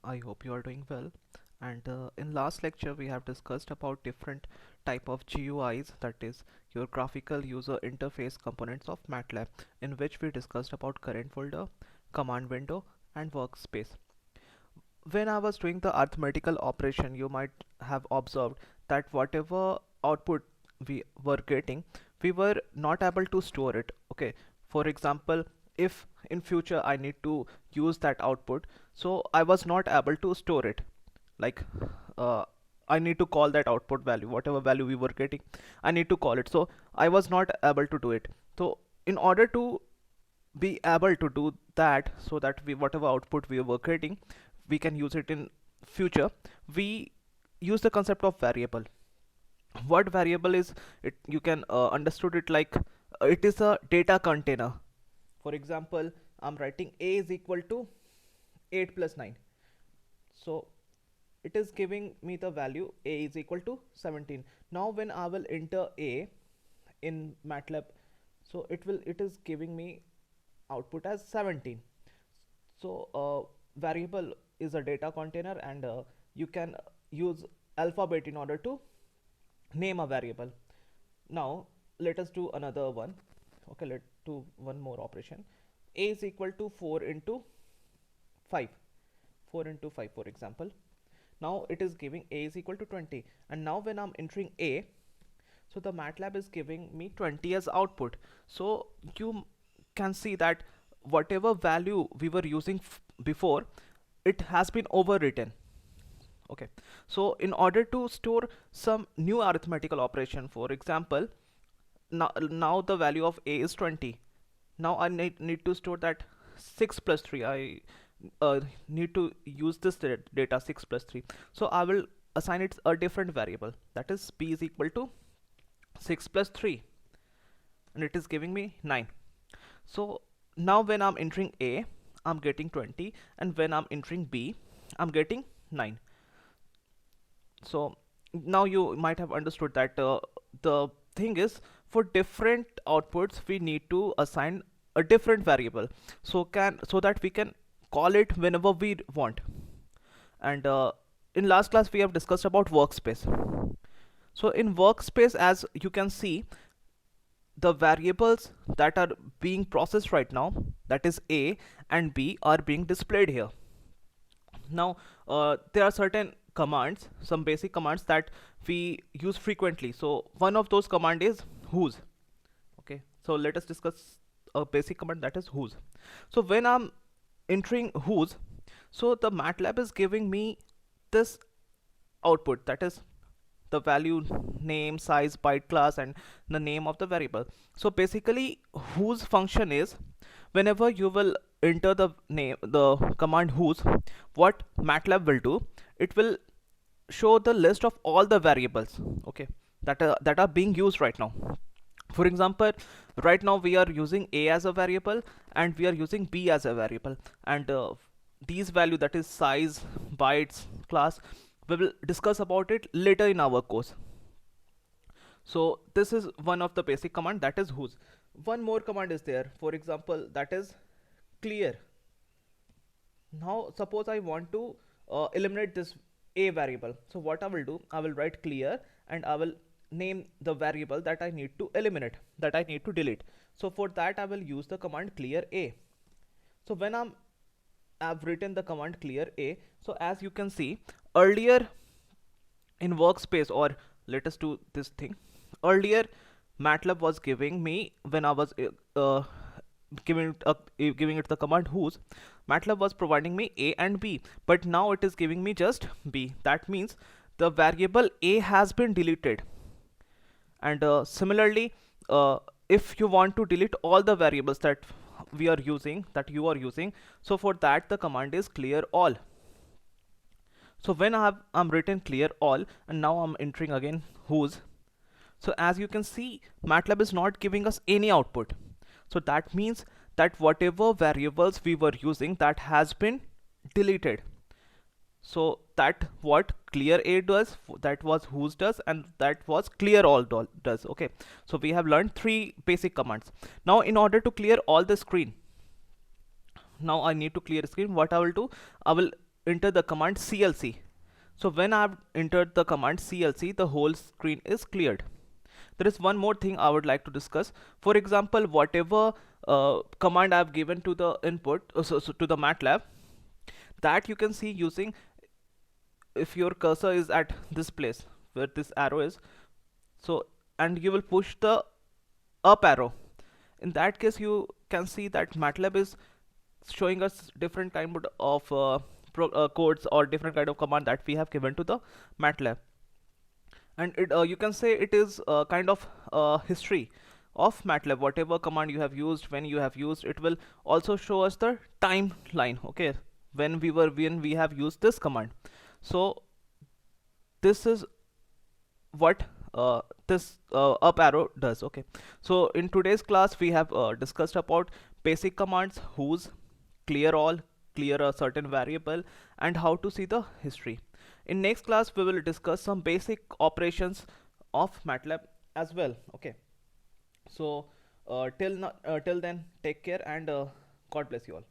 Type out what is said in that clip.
I hope you are doing well. And in last lecture, we have discussed about different type of GUIs, that is your graphical user interface components of MATLAB, in which we discussed about current folder, command window, and workspace. When I was doing the arithmetical operation, you might have observed that whatever output we were getting, we were not able to store it. Okay, for example, if in future I need to use that output, so I was not able to store it. Like uh, I need to call that output value, whatever value we were getting, I need to call it. So I was not able to do it. So in order to be able to do that, so that we whatever output we were getting, we can use it in future, we use the concept of variable. What variable is it? You can understood it like it is a data container. For example, I'm writing a is equal to 8 plus 9, so it is giving me the value a is equal to 17. Now when I will enter a in MATLAB, so it is giving me output as 17. So variable is a data container, and you can use alphabet in order to name a variable. Now let us do another one. Okay, let's do one more operation. A is equal to 4 into 5. 4 into 5, for example. Now it is giving a is equal to 20, and now when I'm entering a, so the MATLAB is giving me 20 as output. So you can see that whatever value we were using before, it has been overwritten. Okay, so in order to store some new arithmetical operation, for example, now the value of a is 20. Now I need to store that 6 plus 3. I need to use this data 6 plus 3. So I will assign it a different variable, that is b is equal to 6 plus 3, and it is giving me 9. So now when I'm entering a, I'm getting 20, and when I'm entering b, I'm getting 9. So now you might have understood that the thing is, for different outputs we need to assign a different variable, so that we can call it whenever we want. And in last class we have discussed about workspace. So in workspace, as you can see, the variables that are being processed right now, that is a and b, are being displayed here. Now there are certain commands, some basic commands that we use frequently. So one of those command is whos. Okay, so let us discuss a basic command, that is whos. So when I'm entering whos, so the MATLAB is giving me this output, that is the value, name, size, byte, class, and the name of the variable. So basically whos function is, whenever you will enter the name, the command whos, what MATLAB will do, it will show the list of all the variables, okay, that are being used right now. For example, right now we are using a as a variable, and we are using b as a variable, and these value, that is size, bytes, class, we will discuss about it later in our course. So this is one of the basic command, that is whos. One more command is there, for example, that is clear. Now suppose I want to eliminate this a variable, so what I will do, I will write clear, and I will name the variable that I need to eliminate, that I need to delete. So for that I will use the command clear a. So when I've written the command clear a, so as you can see, earlier in workspace, or let us do this thing, earlier MATLAB was giving me, when I was giving it the command whos, MATLAB was providing me a and b, but now it is giving me just b. That means the variable a has been deleted. And similarly, if you want to delete all the variables that we are using, that you are using, so for that the command is clear all. So when I'm written clear all, and now I'm entering again whos, so as you can see, MATLAB is not giving us any output. So that means that whatever variables we were using, that has been deleted. So that what clear a does, that was whos does, and that was clear all does. Okay, so we have learned three basic commands. Now in order to clear all the screen, now I need to clear screen, what I will do, I will enter the command CLC. So when I've entered the command CLC, the whole screen is cleared. There is one more thing I would like to discuss. For example, whatever command I've given to the input, so to the MATLAB, that you can see using, if your cursor is at this place where this arrow is, so, and you will push the up arrow. In that case, you can see that MATLAB is showing us different kind of codes or different kind of command that we have given to the MATLAB. And you can say it is kind of history of MATLAB. Whatever command you have used, when you have used, it will also show us the timeline. Okay, when we have used this command. So this is what this up arrow does. Okay, so in today's class we have discussed about basic commands, whose, clear all, clear a certain variable, and how to see the history. In next class we will discuss some basic operations of MATLAB as well. Okay, so till then, take care, and God bless you all.